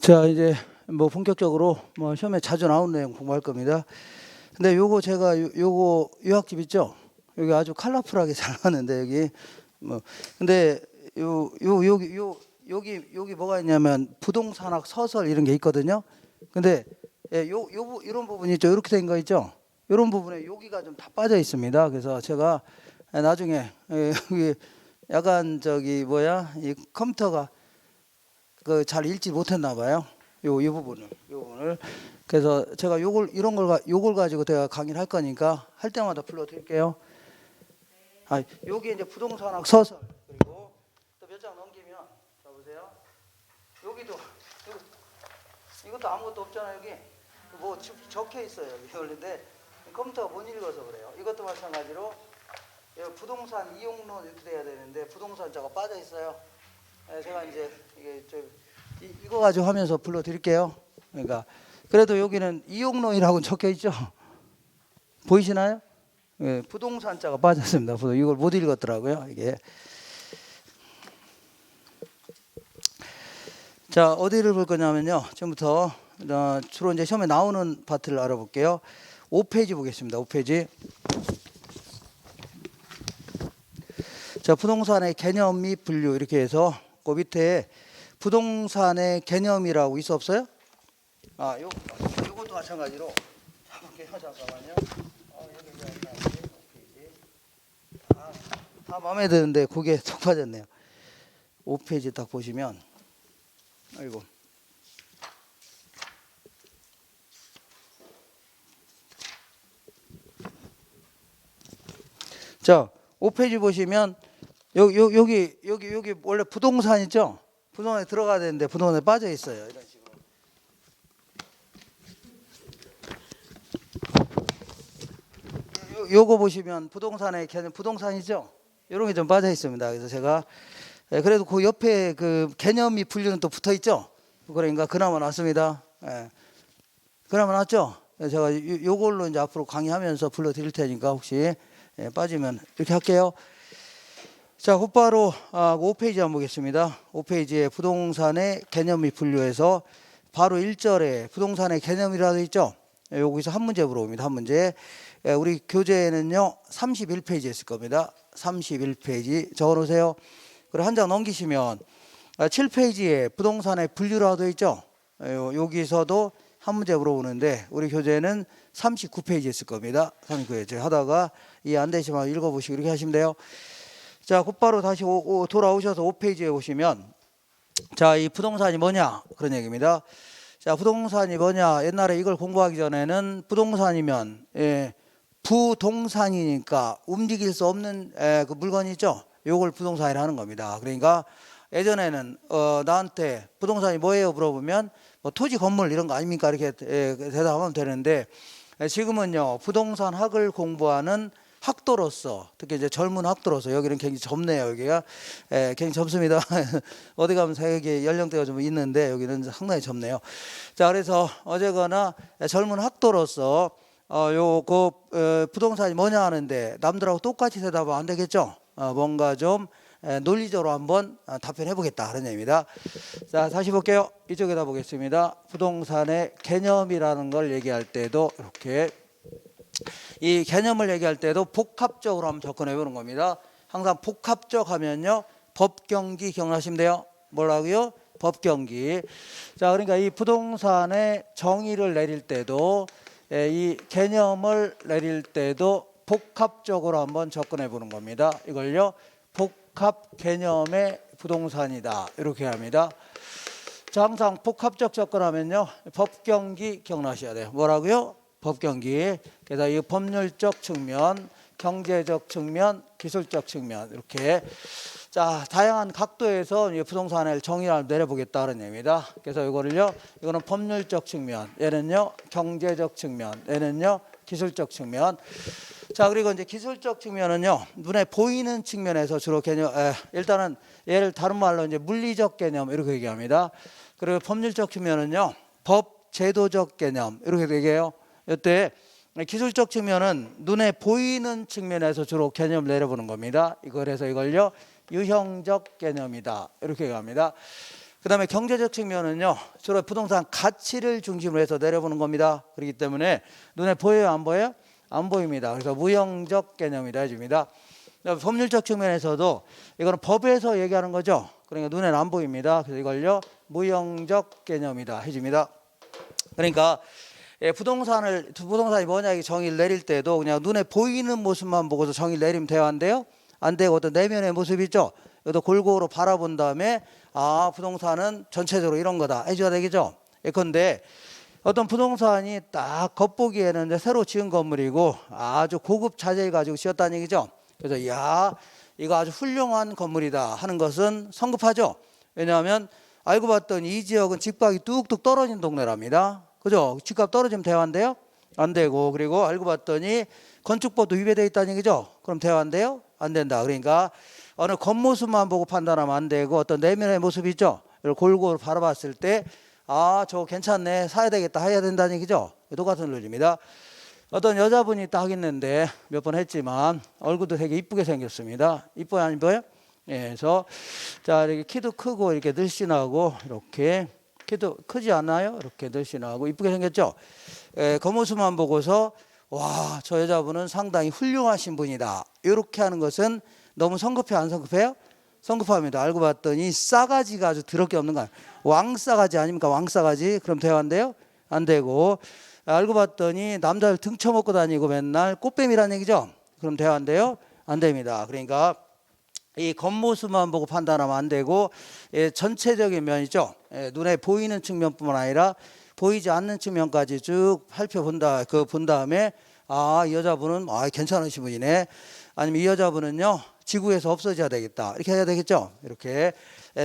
자, 이제 뭐 본격적으로 뭐 시험에 자주 나오는 내용 공부할 겁니다. 근데 요거 제가 요거 유학집 있죠? 여기 아주 컬러풀하게 잘 나왔는데 여기 뭐 근데 여기 뭐가 있냐면 부동산학 서설 이런 게 있거든요. 근데 이런 부분이 있죠. 이렇게 된 거 있죠. 이런 부분에 여기가 좀 다 빠져 있습니다. 그래서 제가 나중에 여기 약간 저기 뭐야 이 컴퓨터가 그 잘 읽지 못했나 봐요. 이 부분을. 그래서 제가 요걸 가지고 제가 강의를 할 거니까 할 때마다 불러 드릴게요. 아, 여기 이제 부동산학 서설 그리고 또 몇 장 넘기면 자 보세요. 여기도 이것도 아무것도 없잖아요. 여기 뭐 적혀 있어요. 여기 원래인데 컴퓨터가 못 읽어서 그래요. 이것도 마찬가지로 부동산 이용론 이렇게 돼야 되는데 부동산자가 빠져 있어요. 제가 이제 이게 이거 가지고 하면서 불러 드릴게요. 그러니까 그래도 여기는 이용론이라고 적혀 있죠. 보이시나요? 예, 부동산자가 빠졌습니다. 이걸 못 읽었더라고요. 이게. 자, 어디를 볼 거냐면요. 지금부터 주로 이제 시험에 나오는 파트를 알아볼게요. 5페이지 보겠습니다. 5페이지. 자, 부동산의 개념 및 분류 이렇게 해서 그 밑에 부동산의 개념이라고 있어 없어요? 아, 요것도 마찬가지로 볼게요. 잠깐만요. 여기 다 마음에 드는데 그게 쏙 빠졌네요. 5페이지 딱 보시면 아이고. 자, 5페이지 보시면 여기 원래 부동산 있죠? 부동산에 들어가야 되는데 부동산에 빠져 있어요. 이런 식으로. 요거 보시면 부동산의 개념 부동산이죠? 이런 게 좀 빠져 있습니다. 그래서 제가 그래도 그 옆에 그 개념이 분류는 또 붙어 있죠? 그러니까 그나마 낫습니다. 그나마 낫죠? 제가 요걸로 이제 앞으로 강의하면서 불러 드릴 테니까 혹시 빠지면 이렇게 할게요. 자, 곧바로 5페이지 한번 보겠습니다. 5페이지에 부동산의 개념 및 분류에서 바로 1절에 부동산의 개념이라고 있죠? 여기서 한 문제 물어봅니다. 한 문제. 우리 교재에는요 31페이지에 있을 겁니다. 31페이지 적어놓으세요. 그리고 한 장 넘기시면 7페이지에 부동산의 분류라고 되어 있죠? 여기서도 한 문제 물어보는데 우리 교재는 39페이지에 있을 겁니다. 39페이지 하다가 이해 안 되시면 읽어보시고 이렇게 하시면 돼요. 자, 곧바로 다시 돌아오셔서 5페이지에 오시면 자, 이 부동산이 뭐냐 그런 얘기입니다. 자, 부동산이 뭐냐, 옛날에 이걸 공부하기 전에는 부동산이면 부동산이니까 움직일 수 없는 그 물건이 있죠. 요걸 부동산이라 하는 겁니다. 그러니까 예전에는 나한테 부동산이 뭐예요 물어보면 뭐 토지 건물 이런 거 아닙니까 이렇게 대답하면 되는데 지금은요 부동산 학을 공부하는 학도로서 특히 이제 젊은 학도로서 여기는 굉장히 젊네요. 여기가 굉장히 젊습니다. 어디 가면 세계 연령대가 좀 있는데 여기는 상당히 젊네요. 자, 그래서 어제거나 젊은 학도로서 부동산이 뭐냐 하는데 남들하고 똑같이 대답하면 안 되겠죠. 뭔가 좀 논리적으로 한번 답변해 보겠다 그런 얘기입니다. 자, 다시 볼게요. 이쪽에다 보겠습니다. 부동산의 개념이라는 걸 얘기할 때도 이렇게 이 개념을 얘기할 때도 복합적으로 한번 접근해 보는 겁니다. 항상 복합적 하면요 법경기 기억나시면 돼요. 뭐라고요? 법경기. 자, 그러니까 이 부동산의 정의를 내릴 때도 이 개념을 내릴 때도 복합적으로 한번 접근해 보는 겁니다. 이걸요 복합 개념의 부동산이다 이렇게 합니다. 자, 항상 복합적 접근하면요 법경기 기억나셔야 돼요. 뭐라고요? 법경기. 그래서 이 법률적 측면, 경제적 측면, 기술적 측면 이렇게 자 다양한 각도에서 부동산의 정의를 내려보겠다는 얘기입니다. 그래서 이거는 법률적 측면, 얘는요 경제적 측면, 얘는요 기술적 측면. 자, 그리고 이제 기술적 측면은요 눈에 보이는 측면에서 주로 개념 일단은 얘를 다른 말로 이제 물리적 개념 이렇게 얘기합니다. 그리고 법률적 측면은요 법 제도적 개념 이렇게 얘기해요. 이때 기술적 측면은 눈에 보이는 측면에서 주로 개념을 내려보는 겁니다. 이걸요 유형적 개념이다 이렇게 얘기합니다. 그다음에 경제적 측면은요, 주로 부동산 가치를 중심으로 해서 내려보는 겁니다. 그렇기 때문에 눈에 보여요, 안 보여요? 안 보입니다. 그래서 무형적 개념이라 해줍니다. 법률적 측면에서도 이거는 법에서 얘기하는 거죠. 그러니까 눈에는 안 보입니다. 그래서 이걸요 무형적 개념이다 해줍니다. 그러니까 부동산이 뭐냐 이 정의를 내릴 때도 그냥 눈에 보이는 모습만 보고서 정의를 내리면 돼요, 안 돼요? 안 되고 어떤 내면의 모습 있죠. 이것도 골고루 바라본 다음에 부동산은 전체적으로 이런 거다 해줘야 되겠죠. 예컨대 어떤 부동산이 딱 겉보기에는 이제 새로 지은 건물이고 아주 고급 자재를 가지고 지었다는 얘기죠. 그래서 이거 아주 훌륭한 건물이다 하는 것은 성급하죠. 왜냐하면 알고 봤더니 이 지역은 집값이 뚝뚝 떨어진 동네랍니다. 그죠? 집값 떨어지면 대화인데요? 안 되고, 그리고 알고 봤더니 건축법도 위배되어 있다는 얘기죠. 그럼 대화인데요? 안 된다. 그러니까 어느 겉모습만 보고 판단하면 안 되고 어떤 내면의 모습 있죠. 이걸 골고루 바라봤을 때 저거 괜찮네, 사야 되겠다, 해야 된다는 얘기죠. 똑같은 논리입니다. 어떤 여자분이 딱 있는데 몇 번 했지만 얼굴도 되게 이쁘게 생겼습니다. 이뻐요, 안 이뻐요? 예, 그래서 자, 이렇게 키도 크고 이렇게 늘씬하고 이렇게 키도 크지 않아요? 이렇게 늘씬하고 이쁘게 생겼죠. 겉모습만 보고서 와, 저 여자분은 상당히 훌륭하신 분이다, 이렇게 하는 것은 너무 성급해, 안 성급해요? 성급합니다. 알고 봤더니 싸가지가 아주 더럽게 없는 거야. 왕싸가지 아닙니까? 왕싸가지. 그럼 대화인데요? 안 되고, 알고 봤더니 남자를 등쳐먹고 다니고 맨날 꽃뱀이라는 얘기죠. 그럼 대화인데요? 안 됩니다. 그러니까 이 겉모습만 보고 판단하면 안 되고, 전체적인 면이죠. 눈에 보이는 측면뿐만 아니라 보이지 않는 측면까지 쭉 살펴본다. 본 다음에 이 여자분은 괜찮으신 분이네. 아니면 이 여자분은요 지구에서 없어져야 되겠다, 이렇게 해야 되겠죠. 이렇게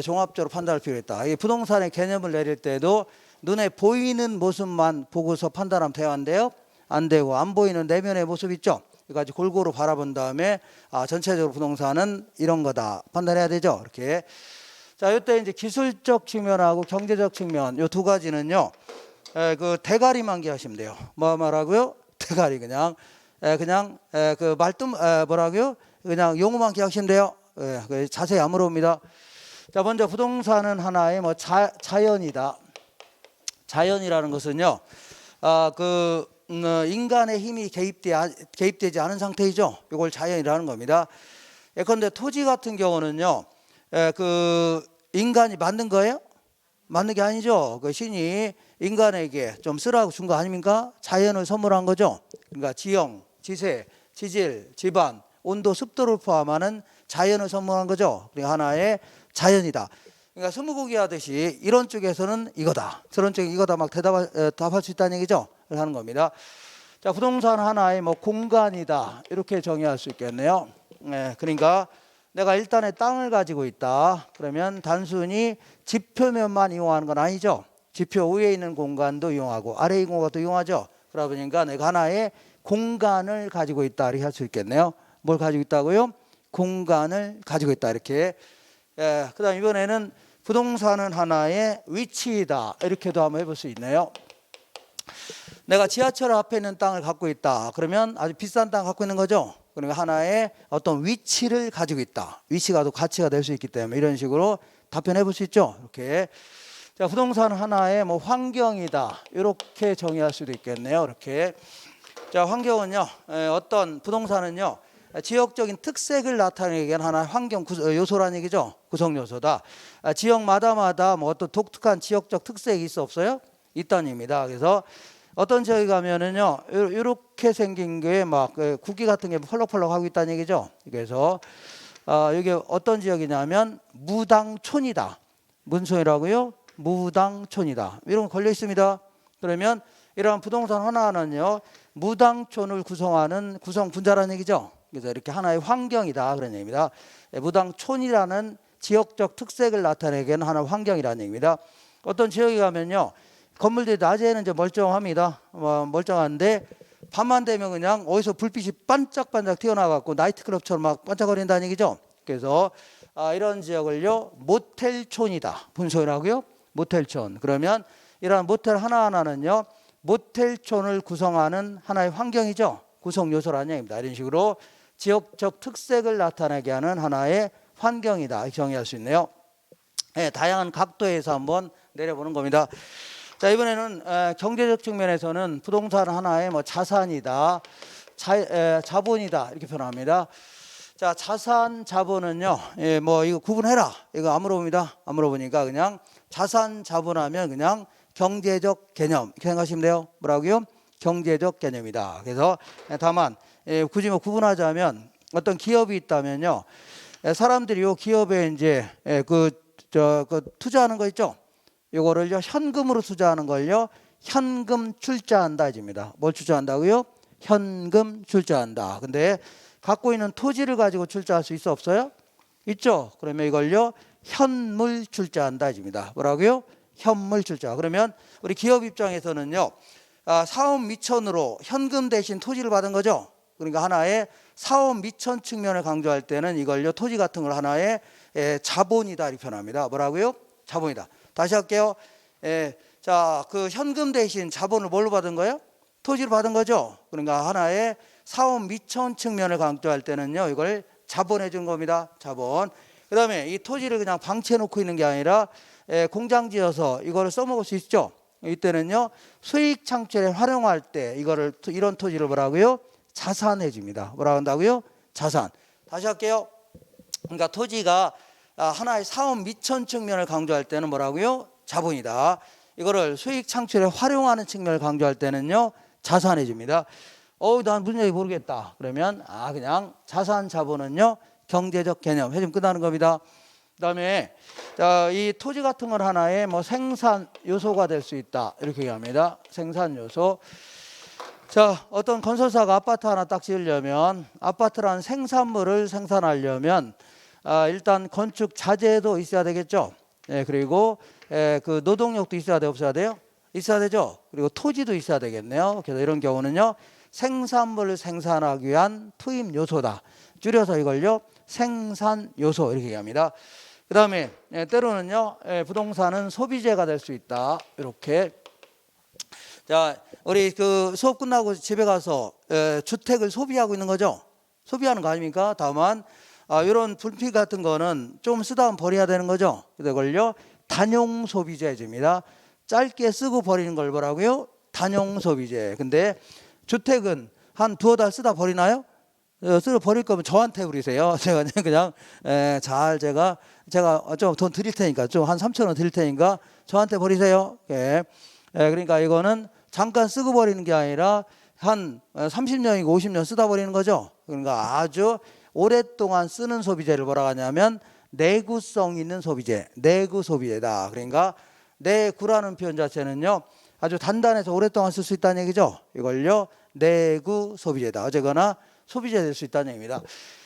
종합적으로 판단할 필요가 있다. 이 부동산의 개념을 내릴 때도 눈에 보이는 모습만 보고서 판단하면 돼요? 안 되고, 안 보이는 내면의 모습 있죠. 이거까지 골고루 바라본 다음에 전체적으로 부동산은 이런 거다 판단해야 되죠. 이렇게. 자, 이때 이제 기술적 측면하고 경제적 측면 이 두 가지는요 그 대가리만 기하시면 돼요. 뭐 말하고요? 대가리 그냥 그 말뜻 뭐라고요? 그냥 용어만 기억하시면 돼요. 자세히 안 물어봅니다. 자, 먼저 부동산은 하나의 자연이다. 자연이라는 것은요, 인간의 힘이 개입되지 않은 상태이죠. 이걸 자연이라는 겁니다. 예컨대 토지 같은 경우는요, 인간이 만든 거예요? 만든 게 아니죠. 그 신이 인간에게 좀 쓰라고 준 거 아닙니까? 자연을 선물한 거죠. 그러니까 지형, 지세, 지질, 지반, 온도, 습도를 포함하는 자연을 선물한 거죠. 그러니까 하나의 자연이다. 그러니까 스무고개 하듯이 이런 쪽에서는 이거다, 저런 쪽에 이거다 막 답할 수 있다는 얘기죠. 하는 겁니다. 자, 부동산 하나의 공간이다, 이렇게 정의할 수 있겠네요. 그러니까 내가 일단의 땅을 가지고 있다. 그러면 단순히 지표면만 이용하는 건 아니죠. 지표 위에 있는 공간도 이용하고 아래에 있는 공간도 이용하죠. 그러다 보니까 내가 하나의 공간을 가지고 있다, 이렇게 할 수 있겠네요. 뭘 가지고 있다고요? 공간을 가지고 있다, 이렇게. 그 다음 이번에는 부동산은 하나의 위치이다, 이렇게도 한번 해볼 수 있네요. 내가 지하철 앞에 있는 땅을 갖고 있다. 그러면 아주 비싼 땅을 갖고 있는 거죠. 그러니까 하나의 어떤 위치를 가지고 있다. 위치가 또 가치가 될 수 있기 때문에 이런 식으로 답변해 볼 수 있죠. 이렇게. 자, 부동산 하나의 환경이다, 이렇게 정의할 수도 있겠네요. 이렇게. 자, 환경은요, 어떤 부동산은요, 지역적인 특색을 나타내기 위한 하나의 환경 요소라는 얘기죠. 구성 요소다. 지역마다 어떤 독특한 지역적 특색이 있어 없어요? 있다는 얘기입니다. 그래서 어떤 지역에 가면은요, 이렇게 생긴 게 국기 같은 게 펄럭펄럭 하고 있다는 얘기죠. 그래서 이게 어떤 지역이냐면 무당촌이다. 무슨 촌이라고요? 무당촌이다. 이런 거 걸려 있습니다. 그러면 이러한 부동산 하나는요, 무당촌을 구성하는 구성 분자라는 얘기죠. 그래서 이렇게 하나의 환경이다, 그런 얘기입니다. 무당촌이라는 지역적 특색을 나타내게 하는 하나의 환경이라는 얘기입니다. 어떤 지역에 가면요, 건물들이 낮에는 이제 멀쩡합니다. 멀쩡한데 밤만 되면 그냥 어디서 불빛이 반짝반짝 튀어나와갖고 나이트클럽처럼 막 반짝거린다는 얘기죠. 그래서 이런 지역을요, 모텔촌이다. 분소이라고요? 모텔촌. 그러면 이러한 모텔 하나하나는요, 모텔촌을 구성하는 하나의 환경이죠. 구성 요소라는 얘기입니다. 이런 식으로 지역적 특색을 나타내게 하는 하나의 환경이다, 이렇게 정의할 수 있네요. 다양한 각도에서 한번 내려보는 겁니다. 자, 이번에는 경제적 측면에서는 부동산 하나의 뭐 자산이다, 자본이다 이렇게 표현합니다. 자, 자산, 자본은요, 뭐 이거 구분해라 이거 안 물어봅니다. 안 물어보니까 그냥 자산, 자본하면 그냥 경제적 개념 이렇게 생각하시면 돼요. 뭐라고요? 경제적 개념이다. 그래서 다만 굳이 뭐 구분하자면 어떤 기업이 있다면요, 사람들이 요 기업에 이제 그 투자하는 거 있죠. 요거를요 현금으로 투자하는 걸요 현금 출자한다 입니다. 뭘 출자한다고요? 현금 출자한다. 근데 갖고 있는 토지를 가지고 출자할 수 있어 없어요? 있죠. 그러면 이걸요 현물 출자한다 입니다. 뭐라고요? 현물 출자. 그러면 우리 기업 입장에서는요 사업 미천으로 현금 대신 토지를 받은 거죠. 그러니까 하나의 사업 미천 측면을 강조할 때는 이걸요 토지 같은 걸 하나의 자본이다 이렇게 표현합니다. 뭐라고요? 자본이다. 다시 할게요. 자, 그 현금 대신 자본을 뭘로 받은 거예요? 토지로 받은 거죠. 그러니까 하나의 사업 미천 측면을 강조할 때는요 이걸 자본해 준 겁니다. 자본. 그 다음에 이 토지를 그냥 방치해 놓고 있는 게 아니라 공장 지어서 이거를 써먹을 수 있죠. 이때는요 수익 창출에 활용할 때 이거를 이런 토지를 뭐라고요? 자산해 줍니다. 뭐라고 한다고요? 자산. 다시 할게요. 그러니까 토지가 하나의 사업 미천 측면을 강조할 때는 뭐라고요? 자본이다. 이거를 수익 창출에 활용하는 측면을 강조할 때는요 자산해 줍니다. 난 무슨 얘기 모르겠다. 그러면 그냥 자산 자본은요 경제적 개념 해주면 끝나는 겁니다. 그다음에 이 토지 같은 건 하나의 뭐 생산 요소가 될 수 있다 이렇게 얘기합니다. 생산 요소. 자, 어떤 건설사가 아파트 하나 딱 지으려면 아파트라는 생산물을 생산하려면 일단 건축 자재도 있어야 되겠죠. 그리고 그 노동력도 있어야 돼 없어야 돼요? 있어야 되죠. 그리고 토지도 있어야 되겠네요. 그래서 이런 경우는요 생산물을 생산하기 위한 투입 요소다. 줄여서 이걸요 생산 요소 이렇게 얘기합니다. 그 다음에 때로는요 부동산은 소비재가 될 수 있다. 이렇게. 자, 우리 그 수업 끝나고 집에 가서 주택을 소비하고 있는 거죠. 소비하는 거 아닙니까? 다만 이런 불필 같은 거는 좀 쓰다 버려야 되는 거죠. 이걸요 단용 소비재입니다. 짧게 쓰고 버리는 걸 뭐라고요? 단용 소비재. 근데 주택은 한 두어 달 쓰다 버리나요? 쓰다 버릴 거면 저한테 버리세요. 제가 그냥 잘 제가 좀 돈 드릴 테니까 좀 한 3,000원 드릴 테니까 저한테 버리세요. 그러니까 이거는 잠깐 쓰고 버리는 게 아니라 한 30년이고 50년 쓰다 버리는 거죠. 그러니까 아주 오랫동안 쓰는 소비재를 뭐라고 하냐면 내구성 있는 소비재, 내구 소비재다. 그러니까 내구라는 표현 자체는요 아주 단단해서 오랫동안 쓸 수 있다는 얘기죠. 이걸요 내구 소비재다. 어쨌거나 소비재 될 수 있다는 얘기입니다.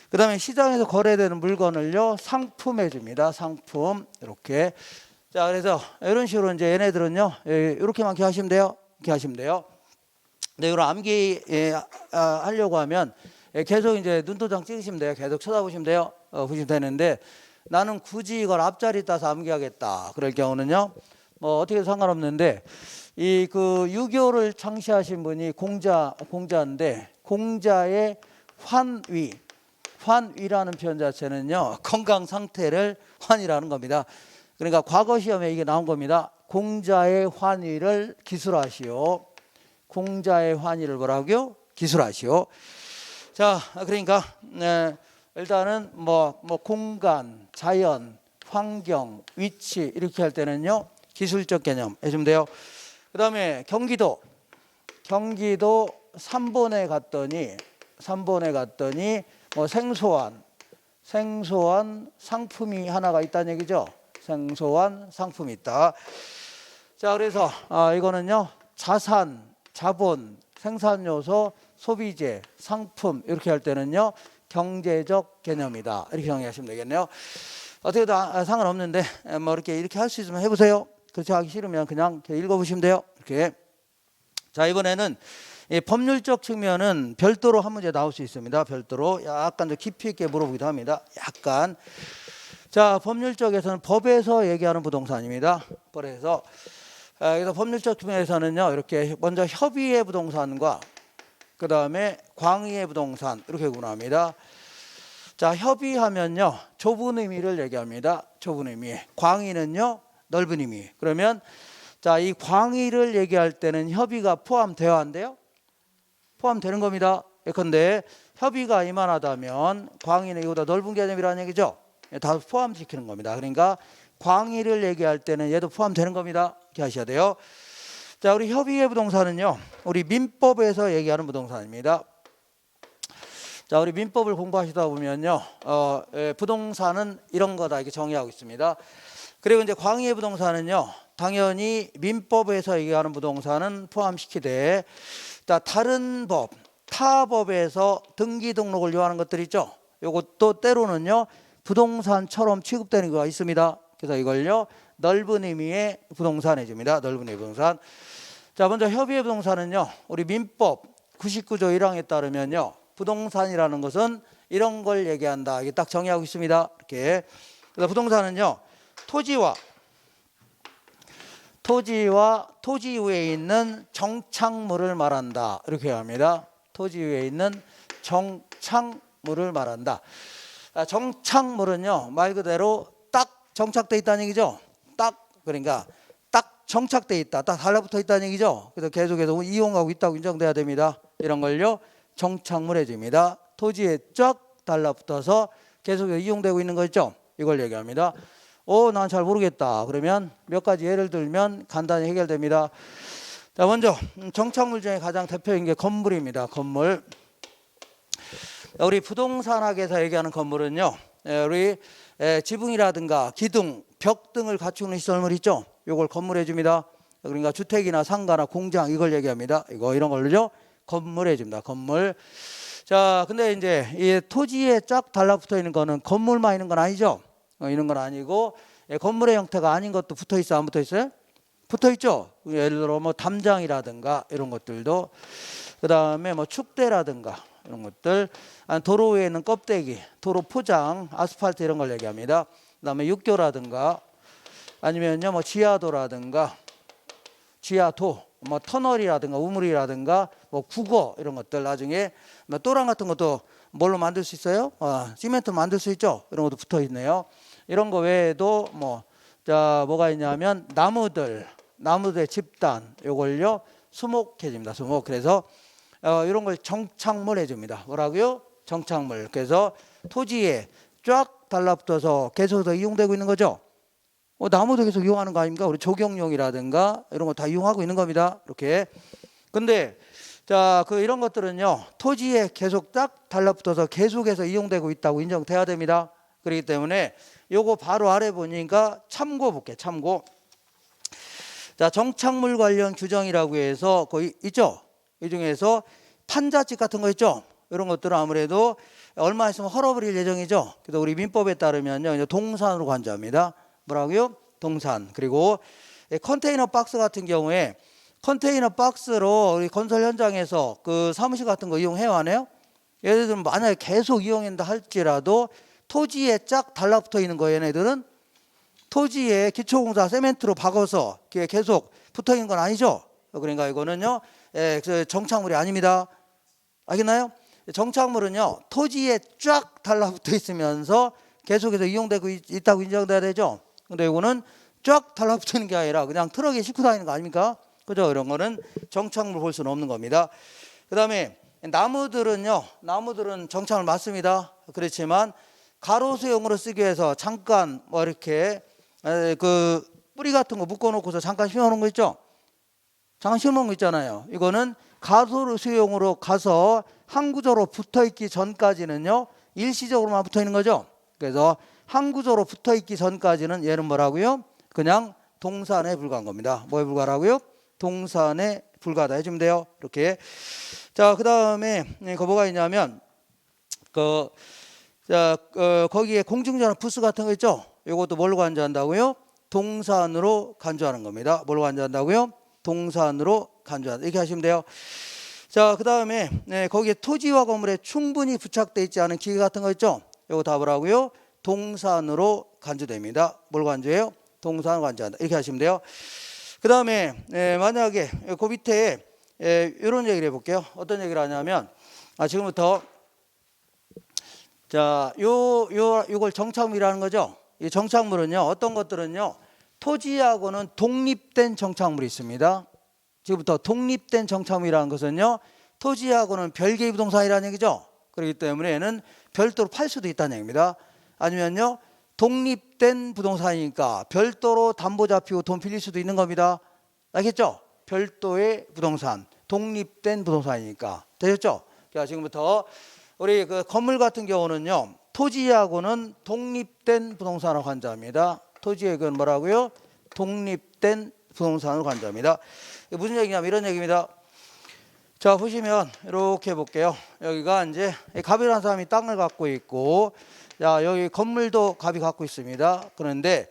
그 다음에 시장에서 거래되는 물건을요 상품해 줍니다. 상품. 이렇게. 자, 그래서 이런 식으로 이제 얘네들은요 이렇게만 기억하시면 돼요. 이렇게 하시면 돼요. 근데 이걸 암기 하려고 하면 계속 이제 눈도장 찍으시면 돼요. 계속 쳐다보시면 돼요. 보시면 되는데 나는 굳이 이걸 앞자리 따서 암기하겠다. 그럴 경우는요 뭐 어떻게 상관없는데 이 그 유교를 창시하신 분이 공자인데 공자의 환위라는 표현 자체는요 건강 상태를 환이라는 겁니다. 그러니까 과거 시험에 이게 나온 겁니다. 공자의 환위를 기술하시오. 공자의 환위를 뭐라고요? 기술하시오. 자, 그러니까 일단은 뭐 공간, 자연, 환경, 위치 이렇게 할 때는요 기술적 개념 해주면 돼요. 그 다음에 경기도 3번에 갔더니 뭐 생소한 상품이 하나가 있다는 얘기죠. 생소한 상품이 있다. 자, 그래서 이거는요 자산, 자본, 생산요소, 소비재, 상품 이렇게 할 때는요 경제적 개념이다. 이렇게 정의하시면 되겠네요. 어떻게 상관없는데 뭐 이렇게 할 수 있으면 해보세요. 그렇게 하기 싫으면 그냥 읽어보시면 돼요. 이렇게. 자, 이번에는 이 법률적 측면은 별도로 한 문제 나올 수 있습니다. 별도로 약간 더 깊이 있게 물어보기도 합니다. 약간. 자, 법률적에서는 법에서 얘기하는 부동산입니다. 그래서 법률적 측면에서는요 이렇게 먼저 협의의 부동산과 그 다음에 광의의 부동산 이렇게 구분합니다. 자, 협의하면요, 좁은 의미를 얘기합니다. 좁은 의미. 광의는요, 넓은 의미. 그러면 자, 이 광의를 얘기할 때는 협의가 포함되어야 한대요. 포함되는 겁니다. 예컨대 협의가 이만하다면 광의는 이보다 넓은 개념이라는 얘기죠. 다 포함시키는 겁니다. 그러니까 광의를 얘기할 때는 얘도 포함되는 겁니다. 이렇게 하셔야 돼요. 자, 우리 협의의 부동사는요, 우리 민법에서 얘기하는 부동산입니다. 자, 우리 민법을 공부하시다 보면요, 부동산은 이런 거다 이렇게 정의하고 있습니다. 그리고 이제 광의의 부동산은요, 당연히 민법에서 얘기하는 부동산은 포함시키되, 다른 법, 타 법에서 등기 등록을 요하는 것들 있죠. 요것도 때로는요, 부동산처럼 취급되는 경우가 있습니다. 그래서 이걸요, 넓은 의미의 부동산 해줍니다. 넓은 의미의 부동산. 자, 먼저 협의의 부동산은요, 우리 민법 99조 1항에 따르면요, 부동산이라는 것은 이런 걸 얘기한다. 이게 딱 정의하고 있습니다. 이렇게. 그래서 부동산은요, 토지와 토지 위에 있는 정착물을 말한다. 이렇게 합니다. 토지 위에 있는 정착물을 말한다. 정착물은요, 말 그대로 딱 정착돼 있다는 얘기죠. 딱, 그러니까 딱 정착돼 있다. 딱 달라붙어 있다는 얘기죠. 그래서 계속해서 이용하고 있다고 인정돼야 됩니다. 이런 걸요, 정착물 해줍니다. 토지에 쫙 달라붙어서 계속 이용되고 있는 거 있죠. 이걸 얘기합니다. 난 잘 모르겠다. 그러면 몇 가지 예를 들면 간단히 해결됩니다. 자, 먼저 정착물 중에 가장 대표인 게 건물입니다. 건물. 우리 부동산학에서 얘기하는 건물은요, 우리 지붕이라든가 기둥, 벽 등을 갖추는 시설물 있죠. 이걸 건물 해줍니다. 그러니까 주택이나 상가나 공장 이걸 얘기합니다. 이런 걸로죠. 건물 해줍니다. 건물. 자, 근데 이제 이 토지에 쫙 달라붙어 있는 거는 건물만 있는 건 아니죠. 이런 건 아니고 건물의 형태가 아닌 것도 붙어 있어, 안 붙어 있어요? 붙어 있죠. 예를 들어 뭐 담장이라든가 이런 것들도, 그 다음에 뭐 축대라든가 이런 것들, 도로 위에 있는 껍데기, 도로 포장, 아스팔트 이런 걸 얘기합니다. 그 다음에 육교라든가 아니면요 뭐 지하도라든가 지하도, 뭐 터널이라든가 우물이라든가 뭐 국어 이런 것들, 나중에 뭐 또랑 같은 것도 뭘로 만들 수 있어요? 시멘트 만들 수 있죠. 이런 것도 붙어 있네요. 이런 거 외에도 뭐가 있냐면 나무들의 집단, 요걸요 수목해줍니다. 수목. 그래서 이런 걸 정착물 해줍니다. 뭐라고요? 정착물. 그래서 토지에 쫙 달라붙어서 계속해서 이용되고 있는 거죠. 나무도 계속 이용하는 거 아닙니까? 우리 조경용이라든가 이런 거 다 이용하고 있는 겁니다. 이렇게. 근데 자, 이런 것들은요, 토지에 계속 딱 달라붙어서 계속해서 이용되고 있다고 인정돼야 됩니다. 그렇기 때문에 요거 바로 아래 보니까 참고 볼게요. 참고. 자, 정착물 관련 규정이라고 해서 거의 있죠. 이 중에서 판자집 같은 거 있죠. 이런 것들은 아무래도 얼마 있으면 헐어버릴 예정이죠. 그래서 우리 민법에 따르면요, 동산으로 간주합니다. 뭐라고요? 동산. 그리고 컨테이너 박스 같은 경우에 컨테이너 박스로 우리 건설 현장에서 그 사무실 같은 거 이용해요, 안 해요? 예를 들면 만약에 계속 이용한다 할지라도 토지에 쫙 달라붙어 있는 거, 얘네들은 토지에 기초공사 세멘트로 박아서 계속 붙어 있는 건 아니죠. 그러니까 이거는요, 정착물이 아닙니다. 알겠나요? 정착물은요, 토지에 쫙 달라붙어 있으면서 계속해서 이용되고 있다고 인정돼야 되죠. 근데 이거는 쫙 달라붙는 게 아니라 그냥 트럭에 싣고 다니는 거 아닙니까? 그죠? 이런 거는 정착물 볼 수는 없는 겁니다. 그 다음에 나무들은 정착물 맞습니다. 그렇지만 가로수용으로 쓰기 위해서 잠깐 뭐 이렇게 그 뿌리 같은 거 묶어놓고서 잠깐 심어놓은 거 있죠? 잠깐 심어놓은 거 있잖아요. 이거는 가로수용으로 가서 한 구조로 붙어있기 전까지는요, 일시적으로만 붙어있는 거죠. 그래서 한 구조로 붙어있기 전까지는 얘는 뭐라고요? 그냥 동산에 불과한 겁니다. 뭐에 불과하라고요? 동산에 불과하다 해주면 돼요. 이렇게. 자, 그 다음에 뭐가 있냐면 거기에 공중전화 부스 같은 거 있죠? 이것도 뭘로 간주한다고요? 동산으로 간주하는 겁니다. 뭘로 간주한다고요? 동산으로 간주한다. 이렇게 하시면 돼요. 자, 그 다음에 거기에 토지와 건물에 충분히 부착되어 있지 않은 기계 같은 거 있죠? 이거 다 뭐라고요? 동산으로 간주됩니다. 뭘 간주해요? 동산으로 간주한다. 이렇게 하시면 돼요. 그 다음에 만약에 그 밑에 이런 얘기를 해볼게요. 어떤 얘기를 하냐면 지금부터 자, 요걸 정착물이라는 거죠. 이 정착물은요, 어떤 것들은요, 토지하고는 독립된 정착물이 있습니다. 지금부터 독립된 정착물이라는 것은요, 토지하고는 별개의 부동산이라는 얘기죠. 그렇기 때문에 얘는 별도로 팔 수도 있다는 얘기입니다. 아니면요, 독립된 부동산이니까 별도로 담보 잡히고 돈 빌릴 수도 있는 겁니다. 알겠죠? 별도의 부동산, 독립된 부동산이니까. 되셨죠? 자, 지금부터 우리 그 건물 같은 경우는요, 토지하고는 독립된 부동산으로 간주합니다. 토지의 그 뭐라고요? 독립된 부동산으로 간주합니다. 무슨 얘기냐면 이런 얘기입니다. 자, 보시면 이렇게 볼게요. 여기가 이제 갑이라는 사람이 땅을 갖고 있고, 자, 여기 건물도 갑이 갖고 있습니다. 그런데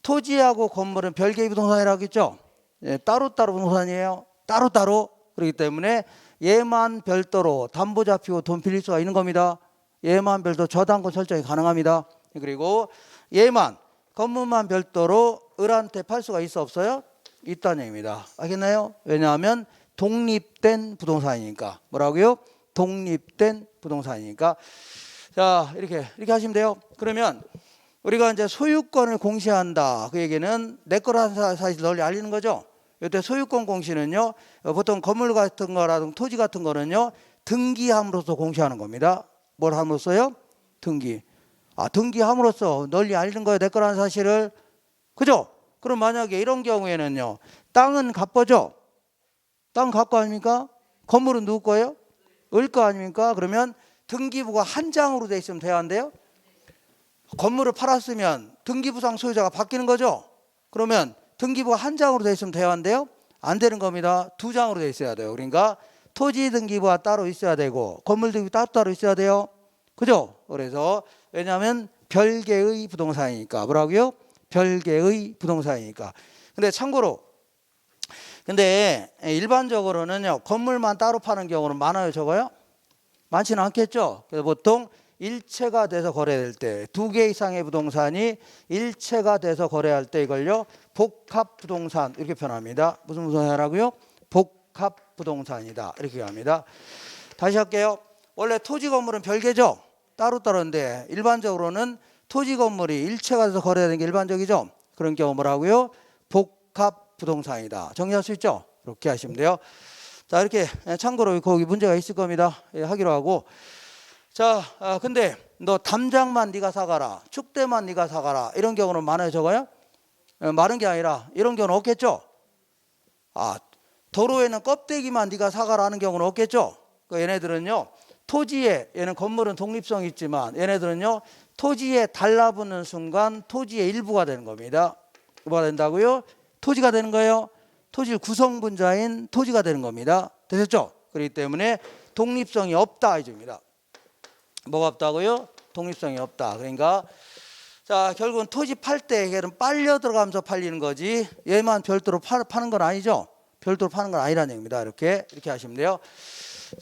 토지하고 건물은 별개의 부동산이라고 했죠. 예, 따로따로 부동산이에요. 따로따로. 그렇기 때문에 얘만 별도로 담보 잡히고 돈 빌릴 수가 있는 겁니다. 얘만 별도로 저당권 설정이 가능합니다. 그리고 얘만 건물만 별도로 을한테 팔 수가 있어 없어요? 있다는 얘기입니다. 알겠나요? 왜냐하면 독립된 부동산이니까. 뭐라고요? 독립된 부동산이니까. 자, 이렇게 하시면 돼요. 그러면 우리가 이제 소유권을 공시한다. 그 얘기는 내 거라는 사실 널리 알리는 거죠. 이때 소유권 공시는요, 보통 건물 같은 거라든가 토지 같은 거는요, 등기함으로써 공시하는 겁니다. 뭘 함으로써요? 등기. 아, 등기함으로써 널리 알리는 거예요. 내 거라는 사실을. 그죠? 그럼 만약에 이런 경우에는요, 땅은 갑거죠? 땅 갑거 아닙니까? 건물은 누구 거예요? 을 거 아닙니까? 그러면 등기부가 한 장으로 돼 있으면 돼야 한대요. 건물을 팔았으면 등기부상 소유자가 바뀌는 거죠. 그러면 등기부가 한 장으로 돼 있으면 돼야 한대요. 안 되는 겁니다. 두 장으로 돼 있어야 돼요. 그러니까 토지 등기부가 따로 있어야 되고 건물 등기부 따로 있어야 돼요. 그죠? 그래서 왜냐하면 별개의 부동산이니까. 뭐라고요? 별개의 부동산이니까. 근데 참고로 근데 일반적으로는요, 건물만 따로 파는 경우는 많아요, 적어요? 많지는 않겠죠. 그래서 보통 일체가 돼서 거래될 때, 두 개 이상의 부동산이 일체가 돼서 거래할 때 이걸요, 복합부동산 이렇게 표현합니다. 무슨 부동산이라고요? 복합부동산이다 이렇게 합니다. 다시 할게요. 원래 토지 건물은 별개죠. 따로따로인데 일반적으로는 토지 건물이 일체가 돼서 거래되는 게 일반적이죠. 그런 경우 뭐라고요? 복합부동산이다. 정리할 수 있죠? 이렇게 하시면 돼요. 자, 이렇게 참고로 거기 문제가 있을 겁니다. 예, 하기로 하고. 자, 근데 너 담장만 네가 사가라, 축대만 네가 사가라 이런 경우는 많아요, 적어요? 많은 게 아니라 이런 경우는 없겠죠. 아, 도로에는 껍데기만 네가 사가라 하는 경우는 없겠죠. 그 얘네들은요, 토지에, 얘는 건물은 독립성이 있지만 얘네들은요, 토지에 달라붙는 순간 토지의 일부가 되는 겁니다. 뭐가 된다고요? 토지가 되는 거예요. 토지 구성분자인 토지가 되는 겁니다. 되셨죠? 그렇기 때문에 독립성이 없다 이겁니다. 뭐가 없다고요? 독립성이 없다. 그러니까 자, 결국은 토지 팔 때 얘는 빨려 들어가면서 팔리는 거지 얘만 별도로 파는 건 아니죠. 별도로 파는 건 아니라는 얘기입니다. 이렇게 하시면 돼요.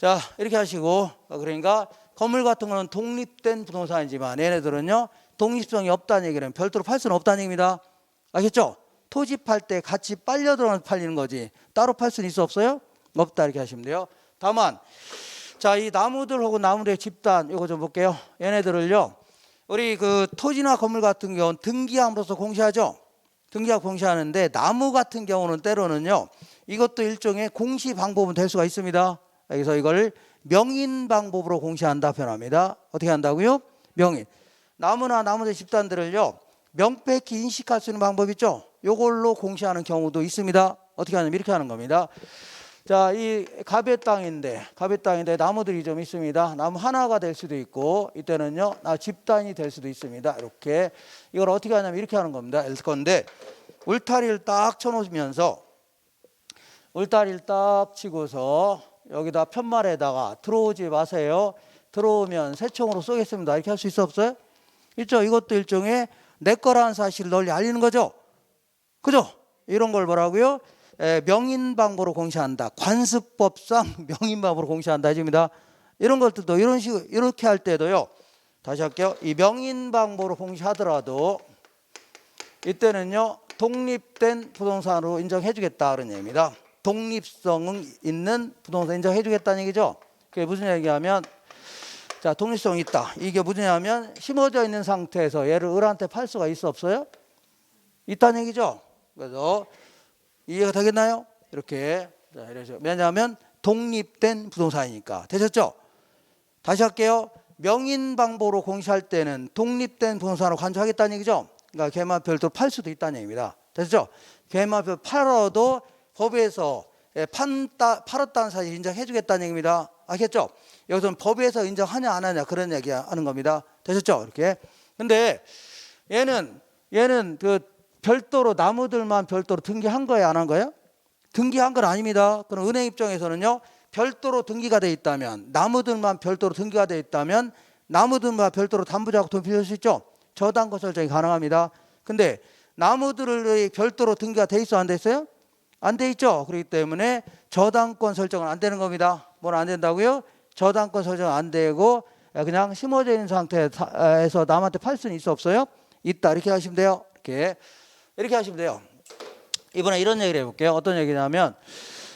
자, 이렇게 하시고, 그러니까 건물 같은 거는 독립된 부동산이지만 얘네들은요, 독립성이 없다는 얘기는 별도로 팔 수는 없다는 얘기입니다. 알겠죠? 토지 팔 때 같이 빨려 들어가면서 팔리는 거지 따로 팔 수는 있어 없어요? 없다 이렇게 하시면 돼요. 다만 자, 이 나무들 혹은 나무들의 집단 이거 좀 볼게요. 얘네들을요, 우리 그 토지나 건물 같은 경우는 등기함으로써 공시하죠. 등기하고 공시하는데 나무 같은 경우는 때로는요, 이것도 일종의 공시 방법은 될 수가 있습니다. 그래서 이걸 명인 방법으로 공시한다 표현합니다. 어떻게 한다고요? 명인. 나무나 나무의 집단들을요, 명백히 인식할 수 있는 방법 있죠. 요걸로 공시하는 경우도 있습니다. 어떻게 하냐면 이렇게 하는 겁니다. 자, 이 갑의 땅인데 나무들이 좀 있습니다. 나무 하나가 될 수도 있고 이때는요, 집단이 될 수도 있습니다. 이렇게 이걸 어떻게 하냐면 이렇게 하는 겁니다. 건데 울타리를 딱 쳐놓으면서 울타리를 딱 치고서 여기다 편말에다가 들어오지 마세요. 들어오면 새총으로 쏘겠습니다. 이렇게 할 수 있어 없어요? 있죠. 이것도 일종의 내 거라는 사실을 널리 알리는 거죠. 그죠? 이런 걸 뭐라고요? 명인방법으로 공시한다. 관습법상 명인방법으로 공시한다 해줍니다. 이런 것들도 이런 식으로 이렇게 할 때도요. 다시 할게요. 이 명인방법으로 공시하더라도 이때는요, 독립된 부동산으로 인정해주겠다 그런 얘기입니다. 독립성 있는 부동산 인정해주겠다는 얘기죠. 그게 무슨 얘기하면 자, 독립성이 있다. 이게 뭐냐면 심어져 있는 상태에서 얘를 을한테 팔 수가 있어 없어요? 있다는 얘기죠. 그래서 이해가 되겠나요? 이렇게. 자, 이래서 왜냐하면 독립된 부동산이니까. 되셨죠? 다시 할게요. 명인방보로 공시할 때는 독립된 부동산으로 간주하겠다는 얘기죠. 그러니까 걔만 별도로 팔 수도 있다는 얘기입니다. 됐죠? 걔만 별도로 팔아도 법에서 팔았다는 사실 인정해 주겠다는 얘기입니다. 알겠죠? 여기서는 법에서 인정하냐 안 하냐 그런 얘기 하는 겁니다. 되셨죠? 이렇게. 근데 얘는 그 별도로 나무들만 별도로 등기한 거예요, 안 한 거예요? 등기한 건 아닙니다. 그럼 은행 입장에서는요, 별도로 등기가 돼 있다면, 나무들만 별도로 등기가 돼 있다면 나무들만 별도로 담보자고 돈 빌릴 수 있죠. 저당권 설정이 가능합니다. 근데 나무들을 별도로 등기가 돼 있어 안 돼 있어요? 안 돼 있죠. 그렇기 때문에 저당권 설정은 안 되는 겁니다. 뭘 안 된다고요? 저당권 설정 안 되고 그냥 심어져 있는 상태에서 남한테 팔 수는 있어 없어요? 있다. 이렇게 하시면 돼요. 이렇게 하시면 돼요. 이번에 이런 얘기를 해볼게요. 어떤 얘기냐면,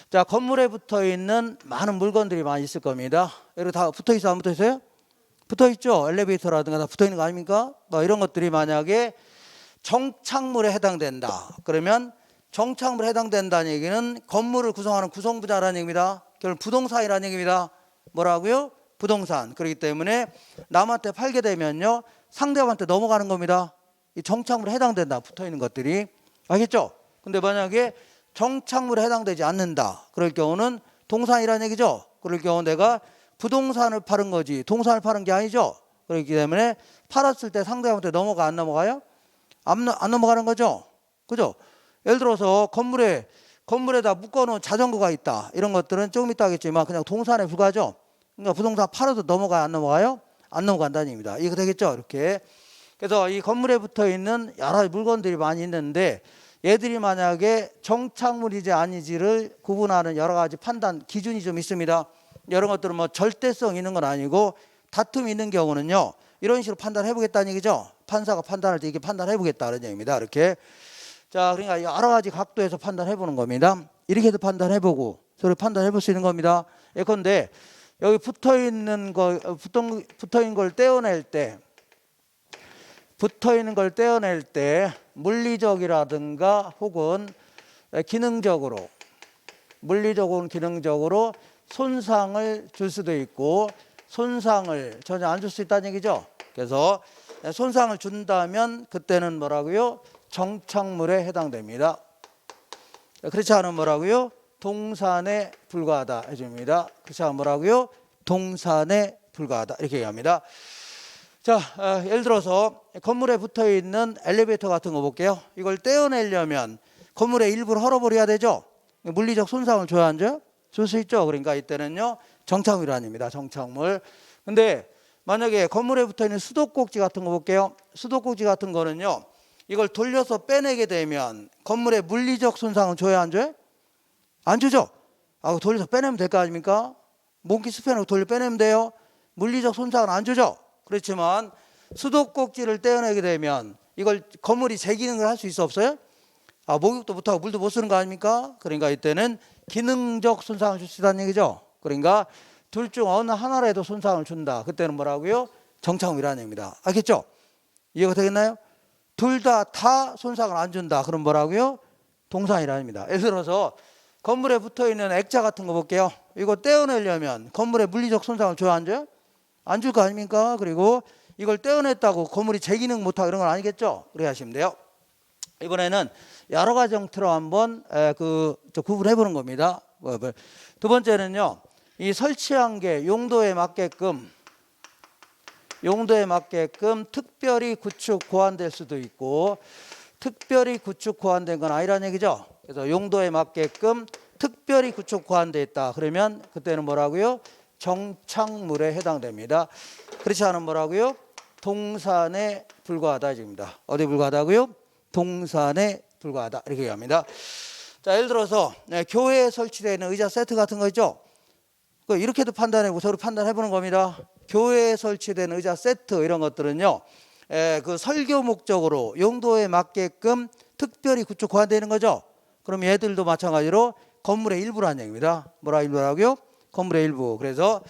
자, 건물에 붙어 있는 많은 물건들이 많이 있을 겁니다. 여기 다 붙어 있어 안 붙어 있어요? 붙어 있죠. 엘리베이터라든가 다 붙어 있는 거 아닙니까? 뭐 이런 것들이 만약에 정착물에 해당된다. 그러면 정착물에 해당된다는 얘기는 건물을 구성하는 구성부자라는 얘기입니다. 결국 부동산이라는 얘기입니다. 뭐라고요? 부동산. 그렇기 때문에 남한테 팔게 되면요, 상대방한테 넘어가는 겁니다. 이 정착물에 해당된다. 붙어 있는 것들이. 알겠죠? 근데 만약에 정착물에 해당되지 않는다. 그럴 경우는 동산이라는 얘기죠. 그럴 경우 내가 부동산을 파는 거지 동산을 파는 게 아니죠. 그렇기 때문에 팔았을 때 상대방한테 넘어가 안 넘어가요? 안 넘어가는 거죠. 그죠? 예를 들어서 건물에다 묶어놓은 자전거가 있다. 이런 것들은 조금 이따 하겠지만 그냥 동산에 불과하죠. 그러니까 부동산 팔아도 넘어가요? 안 넘어가요? 안 넘어간다는 얘기입니다. 이거 되겠죠? 이렇게. 그래서 이 건물에 붙어 있는 여러 물건들이 많이 있는데 얘들이 만약에 정착물이지 아니지를 구분하는 여러 가지 판단 기준이 좀 있습니다. 이런 것들은 뭐 절대성 있는 건 아니고 다툼이 있는 경우는요, 이런 식으로 판단해 보겠다는 얘기죠. 판사가 판단할 때 이게 판단해 보겠다는 얘기입니다. 이렇게. 자, 그러니까 여러 가지 각도에서 판단해 보는 겁니다. 이렇게도 판단해 보고 저렇게 판단해 볼 수 있는 겁니다. 예컨대 여기 붙어 있는 걸 떼어낼 때 물리적이라든가 혹은 기능적으로 손상을 줄 수도 있고 손상을 전혀 안 줄 수 있다는 얘기죠. 그래서 손상을 준다면 그때는 뭐라고요? 정착물에 해당됩니다. 그렇지 않으면 뭐라고요? 동산에 불과하다 해줍니다. 그렇지 않으면 뭐라고요? 동산에 불과하다 이렇게 얘기합니다. 자, 예를 들어서 건물에 붙어 있는 엘리베이터 같은 거 볼게요. 이걸 떼어내려면 건물의 일부를 헐어버려야 되죠. 물리적 손상을 줘야 안 줘요? 줄 수 있죠. 그러니까 이때는요, 정착물이 아닙니다. 정착물. 근데 만약에 건물에 붙어 있는 수도꼭지 같은 거 볼게요. 수도꼭지 같은 거는요, 이걸 돌려서 빼내게 되면 건물에 물리적 손상은 줘야 안 줘요? 안 주죠. 돌려서 빼내면 될 거 아닙니까? 몽키 스패너로 돌려 빼내면 돼요. 물리적 손상은 안 주죠. 그렇지만 수도꼭지를 떼어내게 되면 이걸 건물이 제 기능을 할 수 있어 없어요? 목욕도 못하고 물도 못 쓰는 거 아닙니까? 그러니까 이때는 기능적 손상을 줄 수 있다는 얘기죠. 그러니까 둘 중 어느 하나라도 손상을 준다. 그때는 뭐라고요? 정착물이라는 얘기입니다. 알겠죠? 이해가 되겠나요? 둘 다 손상을 안 준다. 그럼 뭐라고요? 동산이라는 얘기입니다. 예를 들어서 건물에 붙어있는 액자 같은 거 볼게요. 이거 떼어내려면 건물에 물리적 손상을 줘야 안 줘요? 안 줄 거 아닙니까? 그리고 이걸 떼어냈다고 건물이 재기능 못하고 이런 건 아니겠죠? 그렇게 하시면 돼요. 이번에는 여러 가지 형태로 한번 구분해 보는 겁니다. 두 번째는요, 이 설치한 게 용도에 맞게끔 특별히 구축 고안될 수도 있고 특별히 구축 고안된 건 아니라는 얘기죠. 그래서 용도에 맞게끔 특별히 구축 고안돼 있다. 그러면 그때는 뭐라고요? 정착물에 해당됩니다. 그렇지 않으면 뭐라고요? 동산에 불과하다 입니다. 어디 불과하다고요? 동산에 불과하다 이렇게 얘기합니다. 자, 예를 들어서 교회에 설치되어 있는 의자 세트 같은 거 있죠. 이렇게도 판단해보고 저렇게 판단해 보는 겁니다. 교회에 설치된 의자 세트 이런 것들은요, 그 설교 목적으로 용도에 맞게끔 특별히 구축 고안되는 거죠. 그럼 얘들도 마찬가지로 건물의 일부라는 얘기입니다. 뭐라 일부라고요? 건물의 일부. 그래서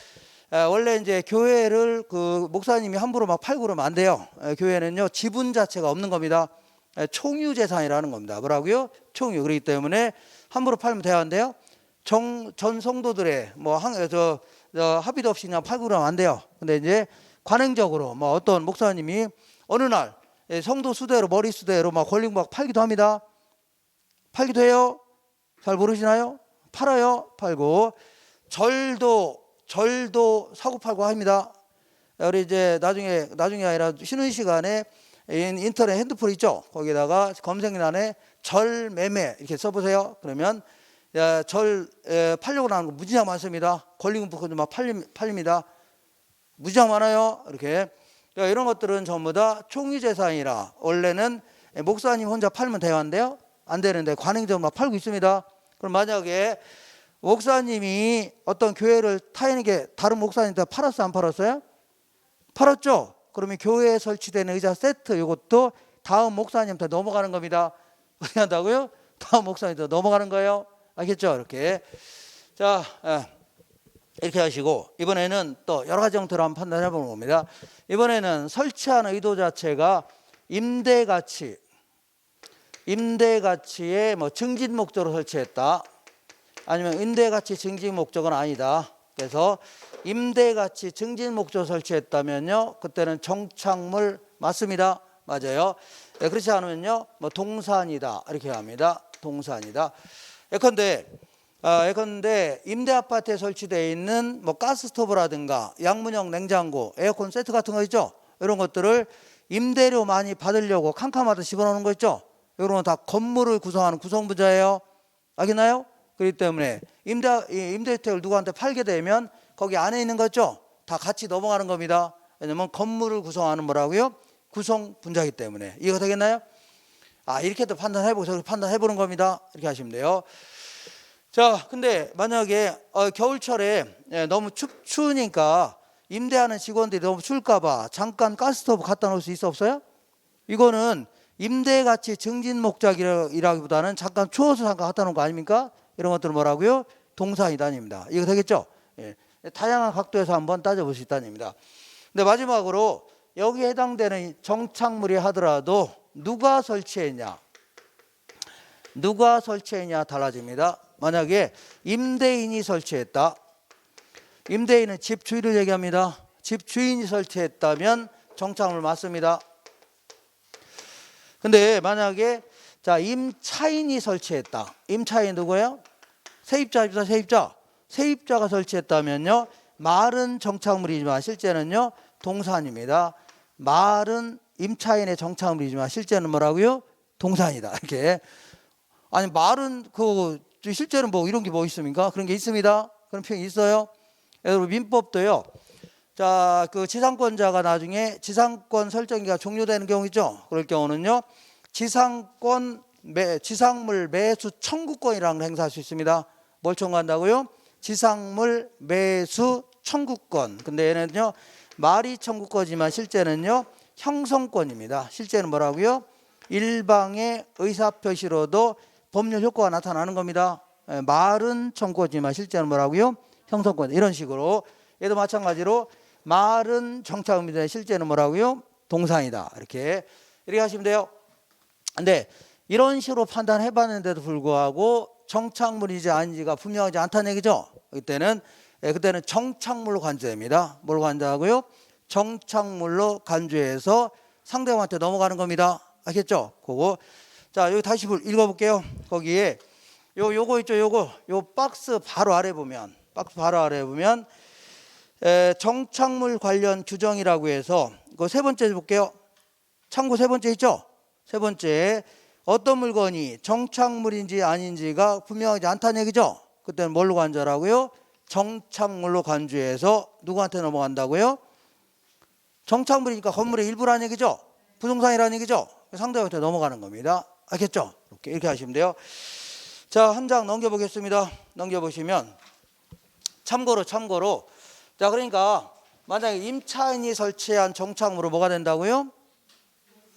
원래 이제 교회를 그 목사님이 함부로 막 팔고 그러면 안 돼요. 교회는요 지분 자체가 없는 겁니다. 총유 재산이라는 겁니다. 뭐라고요? 총유. 그렇기 때문에 함부로 팔면 돼야 한대요. 전 성도들의 뭐 합의도 없이 그냥 팔고 그러면 안 돼요. 근데 이제 관행적으로 뭐 어떤 목사님이 어느 날 성도 수대로 머리 수대로 막 걸리고 막 팔기도 합니다. 팔기도 해요. 잘 모르시나요? 팔아요. 팔고 절도 사고 팔고 합니다. 우리 이제 나중에 아니라 쉬는 시간에 인터넷 핸드폰 있죠? 거기다가 검색란에 절 매매 이렇게 써보세요. 그러면 절 팔려고 나는 거 무지장 많습니다. 걸리고 붙고 막 팔립니다. 무지장 많아요. 이렇게 이런 것들은 전부 다 총유재산이라 원래는 목사님 혼자 팔면 돼야 한대요. 안 되는데 관행적으로 막 팔고 있습니다. 그럼 만약에 목사님이 어떤 교회를 타인에게 다른 목사님한테 팔았어요? 안 팔았어요? 팔았죠? 그러면 교회에 설치된 의자 세트 이것도 다음 목사님한테 넘어가는 겁니다. 어떻게 한다고요? 다음 목사님한테 넘어가는 거예요. 알겠죠? 이렇게. 자, 이렇게 하시고 이번에는 또 여러 가지 형태로 한번 판단해 보는 겁니다. 이번에는 설치한 의도 자체가 임대가치의 뭐 증진 목적으로 설치했다. 아니면 임대가치 증진 목적은 아니다. 그래서 임대가치 증진 목적으로 설치했다면요, 그때는 정착물 맞습니다. 맞아요. 그렇지 않으면요, 뭐 동산이다 이렇게 합니다. 동산이다. 예컨대 임대 아파트에 설치되어 있는 뭐 가스스토브라든가 양문형 냉장고, 에어컨 세트 같은 거 있죠. 이런 것들을 임대료 많이 받으려고 칸칸마다 집어넣는 거 있죠. 이런 건 다 건물을 구성하는 구성부자예요. 알겠나요? 그렇기 때문에 임대주택을 누구한테 팔게 되면 거기 안에 있는 거죠. 다 같이 넘어가는 겁니다. 왜냐면 건물을 구성하는 뭐라고요? 구성분자이기 때문에. 이해가 되겠나요? 이렇게도 판단해보고 저렇게 판단해보는 겁니다. 이렇게 하시면 돼요. 자, 근데 만약에 겨울철에 너무 추우니까 임대하는 직원들이 너무 추울까봐 잠깐 가스스토브 갖다 놓을 수 있어 없어요? 이거는 임대가치 증진 목적이라기보다는 잠깐 추워서 잠깐 갖다 놓은 거 아닙니까? 이런 것들은 뭐라고요? 동사이단입니다. 이거 되겠죠? 예. 다양한 각도에서 한번 따져볼 수 있다는 얘기입니다. 근데 마지막으로 여기에 해당되는 정착물이 하더라도 누가 설치했냐 달라집니다. 만약에 임대인이 설치했다. 임대인은 집주인을 얘기합니다. 집주인이 설치했다면 정착물 맞습니다. 근데 만약에 임차인이 설치했다. 임차인 누구예요? 세입자입니다. 세입자가 설치했다면요, 말은 정착물이지만 실제는요 동산입니다. 말은 임차인의 정착물이지만 실제는 뭐라고요? 동산이다. 이렇게. 아니 말은 실제는 뭐 이런 게 뭐 있습니까? 그런 게 있습니다. 그런 표현이 있어요. 여러분 민법도요. 자, 그 지상권자가 나중에 지상권 설정기가 종료되는 경우 있죠. 그럴 경우는요, 지상물 매수 청구권이라는 걸 행사할 수 있습니다. 뭘 청구한다고요? 지상물 매수 청구권. 근데 얘는요, 말이 청구권이지만 실제는요, 형성권입니다. 실제는 뭐라고요? 일방의 의사표시로도 법률 효과가 나타나는 겁니다. 말은 청구권이지만 실제는 뭐라고요? 형성권. 이런 식으로. 얘도 마찬가지로 말은 정착물인데 실제는 뭐라고요? 동산이다. 이렇게 하시면 돼요. 근데 이런 식으로 판단해 봤는데도 불구하고 정착물인지 아닌지가 분명하지 않다는 얘기죠. 그때는 정착물로 간주됩니다. 뭘 간주하고요? 정착물로 간주해서 상대방한테 넘어가는 겁니다. 알겠죠? 그거. 자, 여기 다시 읽어볼게요. 거기에 요거 있죠. 요 박스 바로 아래 보면 정착물 관련 규정이라고 해서 그 세 번째 볼게요. 참고 세 번째 있죠. 세 번째, 어떤 물건이 정착물인지 아닌지가 분명하지 않다는 얘기죠. 그때는 뭘로 간주하라고요? 정착물로 간주해서 누구한테 넘어간다고요? 정착물이니까 건물의 일부라는 얘기죠. 부동산이라는 얘기죠. 상대방한테 넘어가는 겁니다. 알겠죠? 이렇게 하시면 돼요. 자, 한 장 넘겨보겠습니다. 넘겨보시면 참고로 자, 그러니까 만약에 임차인이 설치한 정착물은 뭐가 된다고요?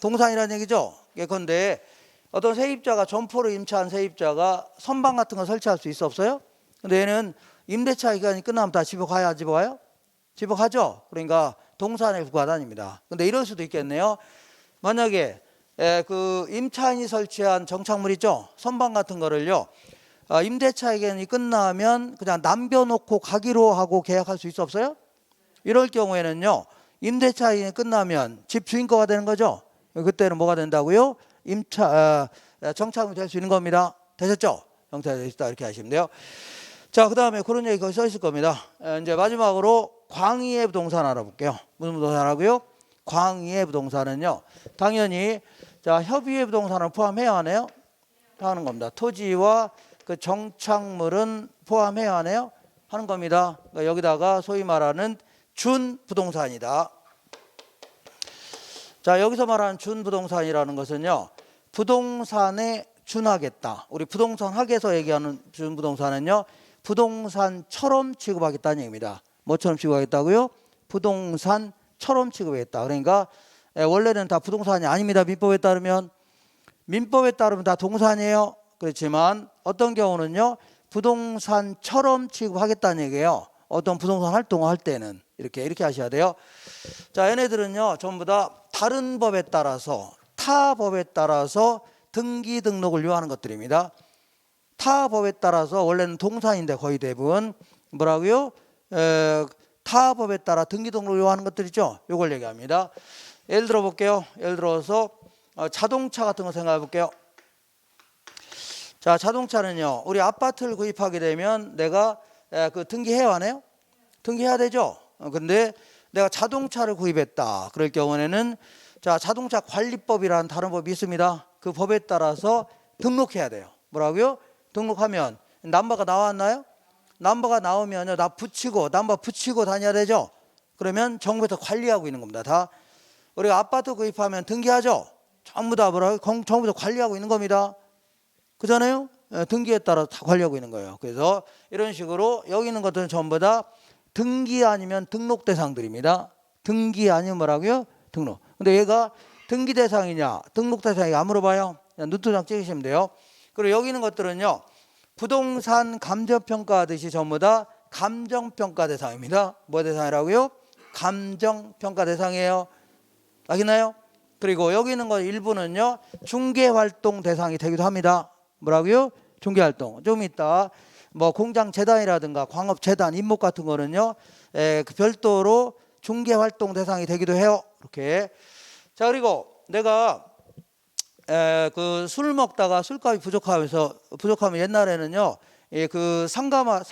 동산이라는 얘기죠. 예컨대 어떤 세입자가 점포를 임차한 세입자가 선반 같은 거 설치할 수 있어 없어요? 근데 얘는 임대차 기간이 끝나면 다 집에 가야 집에 와요? 지목하죠. 그러니까 동산에 부과단입니다. 근데 이럴 수도 있겠네요. 만약에 그 임차인이 설치한 정착물 있죠. 선반 같은 거를요. 임대차 기간이 끝나면 그냥 남겨놓고 가기로 하고 계약할 수 있어 없어요? 이럴 경우에는요. 임대차 기간이 끝나면 집 주인거가 되는 거죠. 그때는 뭐가 된다고요? 정착물이 될 수 있는 겁니다. 되셨죠? 정착이 될 수 있다 이렇게 하시면 돼요. 자, 그 다음에 그런 얘기 거기 써 있을 겁니다. 이제 마지막으로 광의의 부동산 알아볼게요. 무슨 부동산 하고요? 광의의 부동산은요. 당연히 자 협의의 부동산을 포함해야 하네요. 하는 겁니다. 토지와 그 정착물은 포함해야 하네요. 하는 겁니다. 그러니까 여기다가 소위 말하는 준부동산이다. 자, 여기서 말하는 준부동산이라는 것은요. 부동산에 준하겠다. 우리 부동산 학에서 얘기하는 준부동산은요. 부동산처럼 취급하겠다는 얘기입니다. 뭐처럼 취급하겠다고요? 부동산처럼 취급하겠다. 그러니까 원래는 다 부동산이 아닙니다. 민법에 따르면 다 동산이에요. 그렇지만 어떤 경우는요. 부동산처럼 취급하겠다는 얘기예요. 어떤 부동산 활동을 할 때는 이렇게 하셔야 돼요. 자, 얘네들은요. 전부 다 다른 법에 따라서 타 법에 따라서 등기 등록을 요하는 것들입니다. 타 법에 따라서 원래는 동산인데 거의 대부분 뭐라고요? 타 법에 따라 등기 등록을 요하는 것들이죠. 요걸 얘기합니다. 예를 들어 볼게요. 예를 들어서 자동차 같은 거 생각해 볼게요. 자, 자동차는요. 우리 아파트를 구입하게 되면 내가 그 등기해야 하네요. 등기해야 되죠. 근데 내가 자동차를 구입했다. 그럴 경우에는 자, 자동차 관리법이라는 다른 법이 있습니다. 그 법에 따라서 등록해야 돼요. 뭐라고요? 등록하면 넘버가 나왔나요? 넘버가 나오면요. 넘버 붙이고 다녀야 되죠. 그러면 정부에서 관리하고 있는 겁니다. 다 우리가 아파트 구입하면 등기하죠. 전부 다 뭐라고? 정부에서 관리하고 있는 겁니다. 그잖아요. 등기에 따라 다 관리하고 있는 거예요. 그래서 이런 식으로 여기 있는 것들은 전부 다 등기 아니면 등록 대상들입니다. 등기 아니면 뭐라고요? 등록. 근데 얘가 등기 대상이냐 등록 대상이냐 안 물어봐요. 그냥 눈도장 찍으시면 돼요. 그리고 여기 있는 것들은요. 부동산 감정평가 하듯이 전부 다 감정평가 대상입니다. 뭐 대상이라고요? 감정평가 대상이에요. 알겠나요? 그리고 여기 있는 거 일부는요. 중개활동 대상이 되기도 합니다. 뭐라고요? 중개활동. 좀 이따 뭐 공장재단이라든가 광업재단, 임목 같은 거는요. 그 별도로 중개활동 대상이 되기도 해요. 이렇게. 자, 그리고 내가 그 술 먹다가 술값이 부족하면 옛날에는요. 그 상가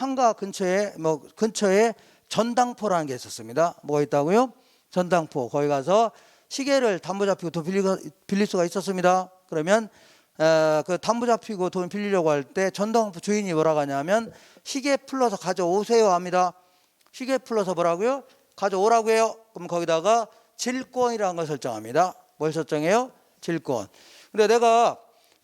근처에 전당포라는 게 있었습니다. 뭐가 있다고요? 전당포. 거기 가서 시계를 담보 잡히고 돈 빌릴 수가 있었습니다. 그러면 그 담보 잡히고 돈 빌리려고 할 때 전당포 주인이 뭐라고 하냐면 시계 풀러서 가져오세요 합니다. 시계 풀러서 뭐라고요? 가져오라고 해요. 그럼 거기다가 질권이라는 걸 설정합니다. 뭘 설정해요? 질권. 근데 내가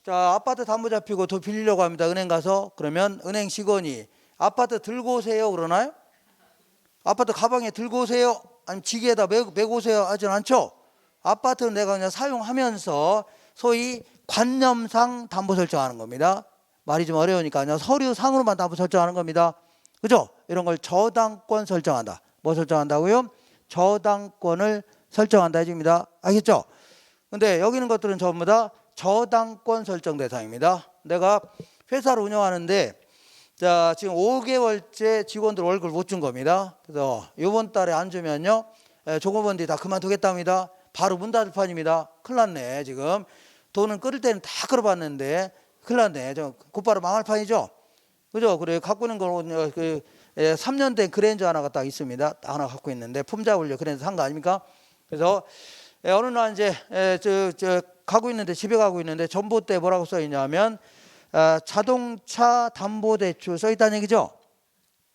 자 아파트 담보 잡히고 돈 빌리려고 합니다. 은행 가서 그러면 은행 직원이 아파트 들고 오세요 그러나요? 아파트 가방에 들고 오세요? 아니면 지게에다 메고 오세요? 하진 않죠? 아파트는 내가 그냥 사용하면서 소위 관념상 담보 설정하는 겁니다. 말이 좀 어려우니까 그냥 서류상으로만 담보 설정하는 겁니다. 그죠? 이런 걸 저당권 설정한다. 뭐 설정한다고요? 저당권을 설정한다 해줍니다. 알겠죠? 근데 여기 있는 것들은 전부 다 저당권 설정 대상입니다. 내가 회사를 운영하는데 자 지금 5개월째 직원들 월급을 못 준 겁니다. 그래서 이번 달에 안 주면요 조금만 뒤에 다 그만두겠답니다. 바로 문 닫을 판입니다. 큰일 났네. 지금 돈은 끓일 때는 다 끓여봤는데 큰일 났네. 곧바로 망할 판이죠. 그죠? 그래 갖고 있는 건 그 3년 된 그랜저 하나가 딱 있습니다. 하나 갖고 있는데 품잡으려 그랜저 산 거 아닙니까? 그래서 어느 날 이제 가고 있는데 집에 가고 있는데 전봇대에 뭐라고 써 있냐면 자동차 담보대출 써 있다는 얘기죠.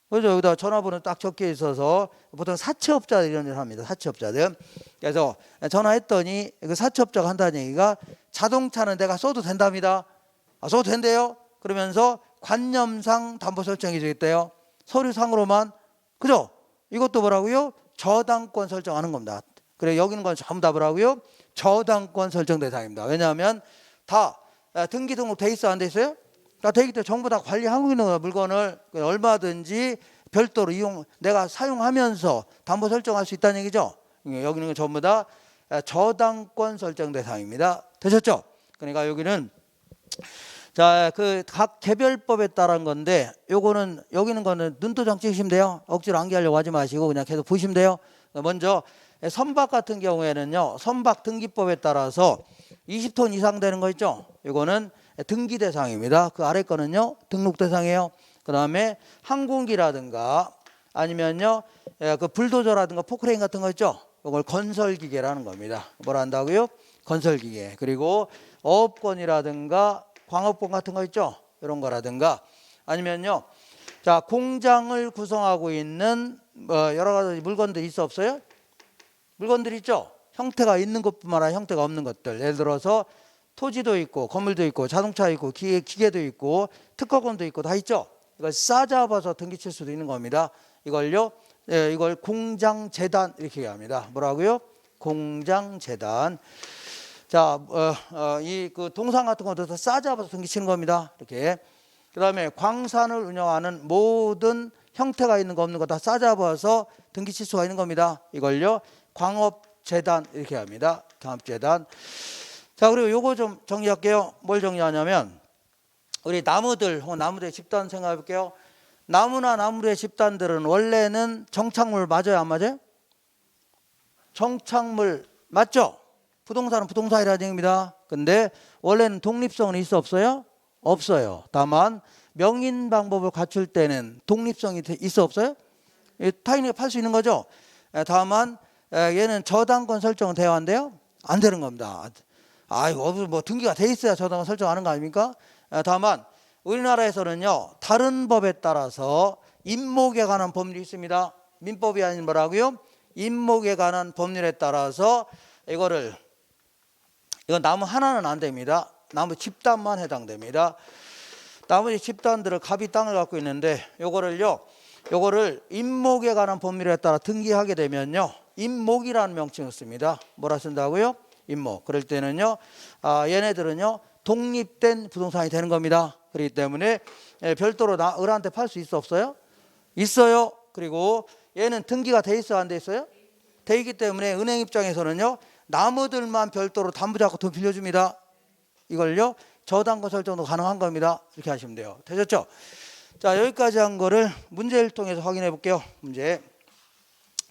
그죠? 여기다 전화번호 딱 적혀 있어서 보통 사채업자들 이런 일을 합니다. 사채업자들. 그래서 전화했더니 그 사채업자가 한다는 얘기가 자동차는 내가 써도 된답니다. 써도 된대요. 그러면서 관념상 담보 설정해 주겠대요. 서류상으로만. 그죠? 이것도 뭐라고요? 저당권 설정하는 겁니다. 그래 여기는 건 전부 다 뭐라고요? 저당권 설정 대상입니다. 왜냐하면 다 등기 등록 돼 있어 안 돼 있어요? 다 돼 있기 때문에 정부 다 관리하고 있는 거예요. 물건을 얼마든지 별도로 내가 사용하면서 담보 설정할 수 있다는 얘기죠. 여기는 전부 다 저당권 설정 대상입니다. 되셨죠? 그러니까 여기는 자, 그 각 개별법에 따른 건데 요거는 여기는 거는 눈도장 찍으시면 돼요. 억지로 암기하려고 하지 마시고 그냥 계속 보시면 돼요. 먼저 선박 같은 경우에는요. 선박 등기법에 따라서 20톤 이상 되는 거 있죠. 이거는 등기 대상입니다. 그 아래 거는요. 등록 대상이에요. 그다음에 항공기라든가 아니면요. 그 불도저라든가 포크레인 같은 거 있죠. 이걸 건설기계라는 겁니다. 뭘 한다고요? 건설기계. 그리고 어업권이라든가 광업권 같은 거 있죠. 이런 거라든가 아니면요. 자, 공장을 구성하고 있는 여러 가지 물건들이 있어 없어요? 물건들 있죠. 형태가 있는 것뿐만 아니라 형태가 없는 것들. 예를 들어서 토지도 있고 건물도 있고 자동차 있고 기계도 있고 특허권도 있고 다 있죠. 이걸 싸잡아서 등기칠 수도 있는 겁니다. 이걸요. 이걸 공장재단 이렇게 얘기합니다. 뭐라고요? 공장재단. 자, 이 그 동산 같은 것도 다 싸잡아서 등기치는 겁니다. 이렇게. 그다음에 광산을 운영하는 모든 형태가 있는 거 없는 거 다 싸잡아서 등기칠 수가 있는 겁니다. 이걸요. 광업재단 이렇게 합니다. 광업재단. 자, 그리고 요거 좀 정리할게요. 뭘 정리하냐면 우리 나무들 혹은 나무들의 집단 생각해 볼게요. 나무나 나무의 집단들은 원래는 정착물 맞아요, 안 맞아요? 정착물 맞죠? 부동산은 부동산이라는 얘기입니다. 근데 원래는 독립성은 있어 없어요? 없어요. 다만 명인 방법을 갖출 때는 독립성이 있어 없어요? 타인에게 팔 수 있는 거죠. 다만 얘는 저당권 설정은 돼야 한대요? 안 되는 겁니다. 아이고 뭐 등기가 돼 있어야 저당권 설정하는 거 아닙니까? 다만 우리나라에서는요 다른 법에 따라서 임목에 관한 법률이 있습니다. 민법이 아닌 뭐라고요? 임목에 관한 법률에 따라서 이건 나무 하나는 안 됩니다. 나무 집단만 해당됩니다. 나머지 집단들은 갑이 땅을 갖고 있는데 요거를 임목에 관한 법률에 따라 등기하게 되면요 임목이라는 명칭을 씁니다. 뭐라 쓴다고요? 임목. 그럴 때는요 얘네들은요 독립된 부동산이 되는 겁니다. 그렇기 때문에 별도로 을한테 팔 수 있어 없어요? 있어요. 그리고 얘는 등기가 돼 있어요 안 돼 있어요? 돼 있기 때문에 은행 입장에서는요 나무들만 별도로 담보 잡고 돈 빌려줍니다. 이걸요 저당권 설정도 가능한 겁니다. 이렇게 하시면 돼요. 되셨죠? 자, 여기까지 한 거를 문제를 통해서 확인해 볼게요. 문제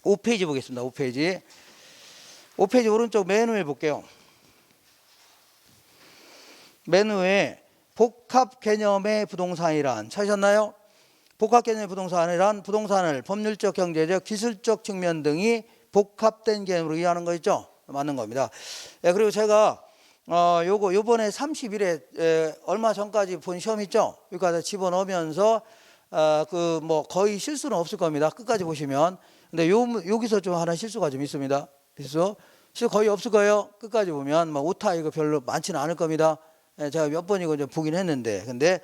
5페이지 보겠습니다. 5페이지 오른쪽 메뉴에 볼게요. 메뉴에 복합 개념의 부동산이란 찾으셨나요? 복합 개념의 부동산이란 부동산을 법률적, 경제적, 기술적 측면 등이 복합된 개념으로 이해하는 거 있죠? 맞는 겁니다. 그리고 제가 요번에 30일에 얼마 전까지 본 시험 있죠? 여기까지 집어넣으면서 그 뭐 거의 실수는 없을 겁니다. 끝까지 보시면. 근데 여기서 좀 하는 실수가 좀 있습니다. 실수 거의 없을 거예요. 끝까지 보면 뭐 오타 이거 별로 많지는 않을 겁니다. 제가 몇 번이고 좀 보긴 했는데, 근데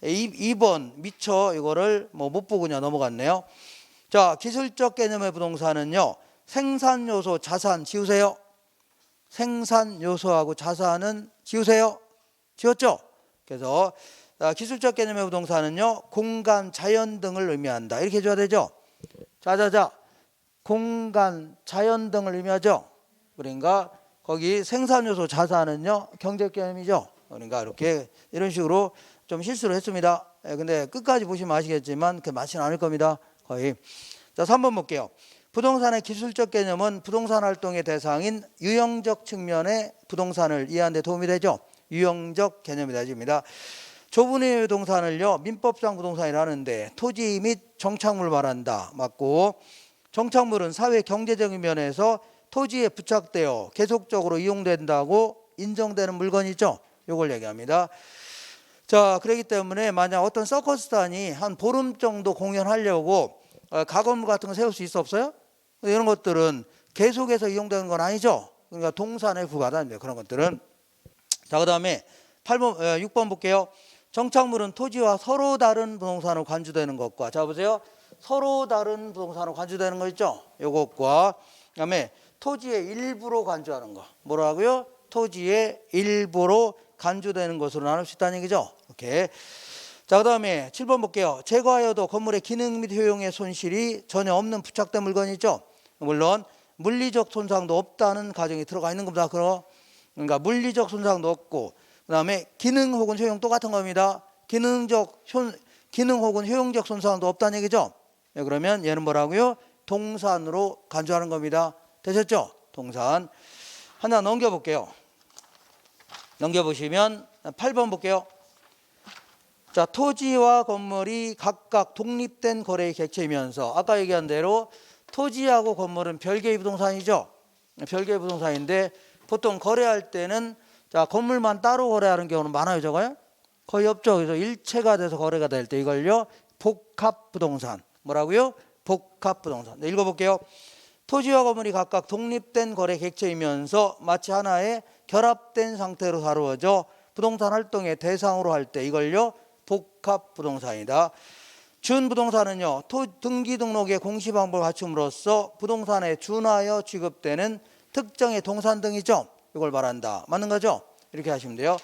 2번 미처 이거를 뭐 못 보고 그냥 넘어갔네요. 자, 기술적 개념의 부동산은요 생산 요소, 자산 지우세요. 생산 요소하고 자산은 지우세요. 지웠죠? 그래서 기술적 개념의 부동산은요 공간, 자연 등을 의미한다. 이렇게 해줘야 되죠. 자자자, 공간, 자연 등을 의미하죠. 그러니까 거기 생산 요소, 자산은요 경제 개념이죠. 그러니까 이런 식으로 좀 실수를 했습니다. 근데 끝까지 보시면 아시겠지만 그 맞지는 않을 겁니다. 거의. 자, 3번 볼게요. 부동산의 기술적 개념은 부동산 활동의 대상인 유형적 측면의 부동산을 이해하는 데 도움이 되죠. 유형적 개념이다 집니다. 좁은 의미의 부동산을요 민법상 부동산이라는데 토지 및 정착물 말한다. 맞고, 정착물은 사회 경제적인 면에서 토지에 부착되어 계속적으로 이용된다고 인정되는 물건이죠. 이걸 얘기합니다. 자, 그렇기 때문에 만약 어떤 서커스단이 한 보름 정도 공연하려고 가건물 같은 거 세울 수 있어 없어요? 이런 것들은 계속해서 이용되는 건 아니죠. 그러니까 동산에 부과다. 그런 것들은. 자, 그 다음에 6번 볼게요. 정착물은 토지와 서로 다른 부동산으로 관주되는 것과, 자 보세요. 서로 다른 부동산으로 관주되는 거 있죠. 요것과 그다음에 토지의 일부로 관주하는 거. 뭐라고요? 토지의 일부로 관주되는 것으로 나눌 수 있다는 얘기죠. 이렇게. 자, 그다음에 7번 볼게요. 제거하여도 건물의 기능 및 효용에 손실이 전혀 없는 부착된 물건이죠. 물론 물리적 손상도 없다는 가정이 들어가 있는 겁니다. 그러니까 물리적 손상도 없고, 그다음에 기능 혹은 효용 똑같은 겁니다. 기능 혹은 효용적 손상도 없다는 얘기죠. 네, 그러면 얘는 뭐라고요? 동산으로 간주하는 겁니다. 되셨죠? 동산. 하나 넘겨볼게요. 넘겨보시면 8번 볼게요. 자, 토지와 건물이 각각 독립된 거래의 객체이면서 아까 얘기한 대로 토지하고 건물은 별개의 부동산이죠. 별개의 부동산인데 보통 거래할 때는 자, 건물만 따로 거래하는 경우는 많아요, 저거요? 거의 없죠. 그래서 일체가 돼서 거래가 될 때 이걸요 복합 부동산. 뭐라고요? 복합 부동산. 네, 읽어볼게요. 토지와 건물이 각각 독립된 거래 객체이면서 마치 하나의 결합된 상태로 다루어져 부동산 활동의 대상으로 할 때 이걸요 복합 부동산이다. 준부동산은요 등기 등록의 공시 방법을 갖춤으로써 부동산에 준하여 취급되는 특정의 동산 등이죠. 이걸 말한다. 맞는 거죠? 이렇게 하시면 돼요.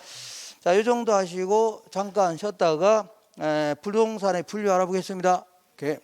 자, 이 정도 하시고 잠깐 쉬었다가 부동산의 분류 알아보겠습니다. 오케이.